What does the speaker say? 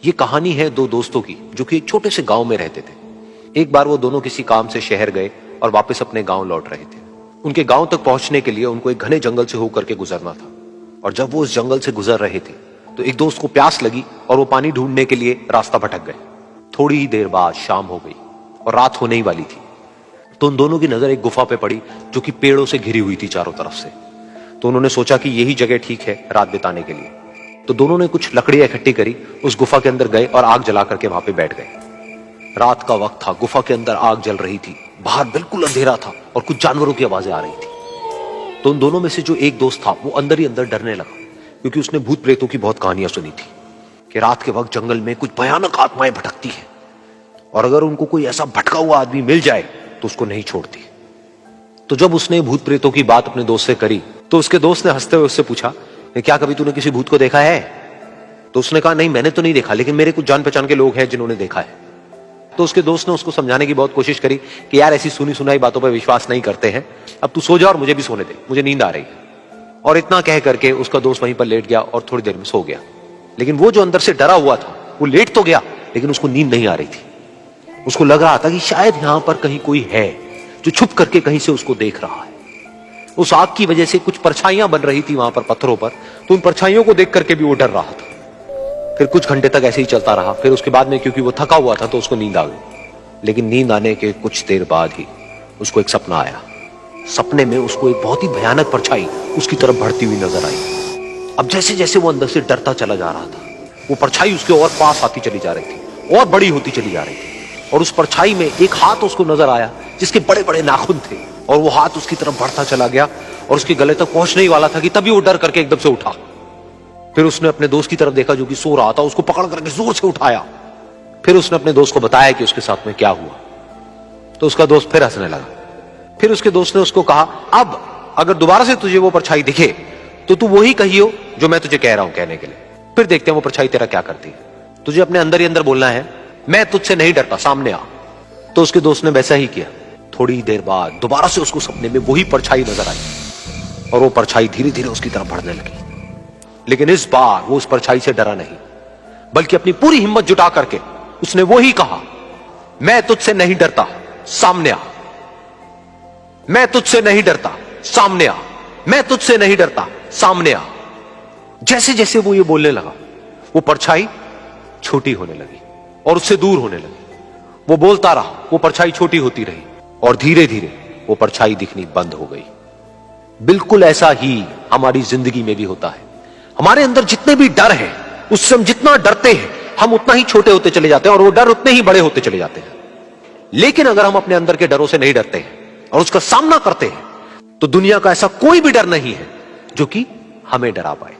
ये कहानी है दो दोस्तों की जो कि एक छोटे से गांव में रहते थे। एक बार वो दोनों किसी काम से शहर गए और वापस अपने गांव लौट रहे थे। उनके गांव तक पहुंचने के लिए उनको एक घने जंगल से होकर के गुजरना था। और जब वो उस जंगल से गुजर रहे थे तो एक दोस्त को प्यास लगी और वो पानी ढूंढने के लिए रास्ता भटक गए। थोड़ी ही देर बाद शाम हो गई और रात होने ही वाली थी। तो उन दोनों की नजर एक गुफा पे पड़ी जो कि पेड़ों से घिरी हुई थी चारों तरफ से। तो उन्होंने सोचा कि यही जगह ठीक है रात बिताने के लिए। तो दोनों ने कुछ लकड़ियां इकट्ठी करी, उस गुफा के अंदर गए और आग जला करके वहां पे बैठ गए। रात का वक्त था, गुफा के अंदर आग जल रही थी, बाहर बिल्कुल अंधेरा था और कुछ जानवरों की आवाजें आ रही थी। तो उन दोनों में से जो एक दोस्त था वो अंदर ही अंदर डरने लगा, क्योंकि उसने भूत प्रेतों की बहुत कहानियां सुनी थी कि रात के वक्त जंगल में कुछ भयानक आत्माएं भटकती हैं और अगर उनको कोई ऐसा भटका हुआ आदमी मिल जाए तो उसको नहीं छोड़ती। तो जब उसने भूत प्रेतों की बात अपने दोस्त से करी तो उसके दोस्त ने हंसते हुए उससे पूछा, क्या कभी तूने किसी भूत को देखा है? तो उसने कहा, नहीं मैंने तो नहीं देखा, लेकिन मेरे कुछ जान पहचान के लोग हैं जिन्होंने देखा है। तो उसके दोस्त ने उसको समझाने की बहुत कोशिश करी कि यार ऐसी सुनी सुनाई बातों पर विश्वास नहीं करते हैं, अब तू सो जा और मुझे भी सोने दे, मुझे नींद आ रही है। और इतना कह करके उसका दोस्त वहीं पर लेट गया और थोड़ी देर में सो गया। लेकिन वो जो अंदर से डरा हुआ था वो लेट तो गया, लेकिन उसको नींद नहीं आ रही थी। उसको लग रहा था कि शायद यहां पर कहीं कोई है जो छुप करके कहीं से उसको देख रहा है। उस आग की वजह से कुछ परछाइयां बन रही थी वहां पर पत्थरों पर, तो उन परछाइयों को देख करके भी वो डर रहा था। फिर कुछ घंटे तक ऐसे ही चलता रहा। फिर उसके बाद में क्योंकि वो थका हुआ था तो उसको नींद आ गई। लेकिन नींद आने के कुछ देर बाद ही उसको एक सपना आया। सपने में उसको एक बहुत ही भयानक परछाई उसकी तरफ बढ़ती हुई नजर आई। अब जैसे जैसे वो अंदर से डरता चला जा रहा था, वो परछाई उसके और पास आती चली जा रही थी और बड़ी होती चली जा रही थी। और उस परछाई में एक हाथ उसको नजर आया जिसके बड़े बड़े नाखून थे, और वो हाथ उसकी तरफ बढ़ता चला गया और उसके गले तक पहुंचने ही वाला था कि तभी वो डर करके एकदम से उठा। फिर उसने अपने दोस्त की तरफ देखा जो कि सो रहा था, उसको पकड़ करके जोर से उठाया। फिर उसने अपने दोस्त को बताया कि उसके साथ में क्या हुआ। तो उसका दोस्त फिर हंसने लगा। फिर उसके दोस्त ने उसको कहा, अब अगर दोबारा से तुझे वो परछाई दिखे तो तू वही कहियो जो मैं तुझे कह रहा हूं कहने के लिए। फिर देखते हैं वो परछाई तेरा क्या करती है। तुझे अपने अंदर ही अंदर बोलना है, मैं तुझसे नहीं डरता, सामने आ। तो उसके दोस्त ने वैसा ही किया। थोड़ी देर बाद दोबारा से उसको सपने में वही परछाई नजर आई और वो परछाई धीरे धीरे उसकी तरफ बढ़ने लगी। लेकिन इस बार वो उस परछाई से डरा नहीं, बल्कि अपनी पूरी हिम्मत जुटा करके उसने वही कहा, मैं तुझसे नहीं डरता, सामने आ। मैं तुझसे नहीं डरता, सामने आ। मैं तुझसे नहीं डरता, सामने आ। जैसे जैसे वो ये बोलने लगा वो परछाई छोटी होने लगी और उससे दूर होने लगी। वो बोलता रहा, वो परछाई छोटी होती रही और धीरे धीरे वो परछाई दिखनी बंद हो गई। बिल्कुल ऐसा ही हमारी जिंदगी में भी होता है। हमारे अंदर जितने भी डर हैं, उससे हम जितना डरते हैं हम उतना ही छोटे होते चले जाते हैं और वो डर उतने ही बड़े होते चले जाते हैं। लेकिन अगर हम अपने अंदर के डरों से नहीं डरते हैं और उसका सामना करते हैं तो दुनिया का ऐसा कोई भी डर नहीं है जो कि हमें डरा पाए।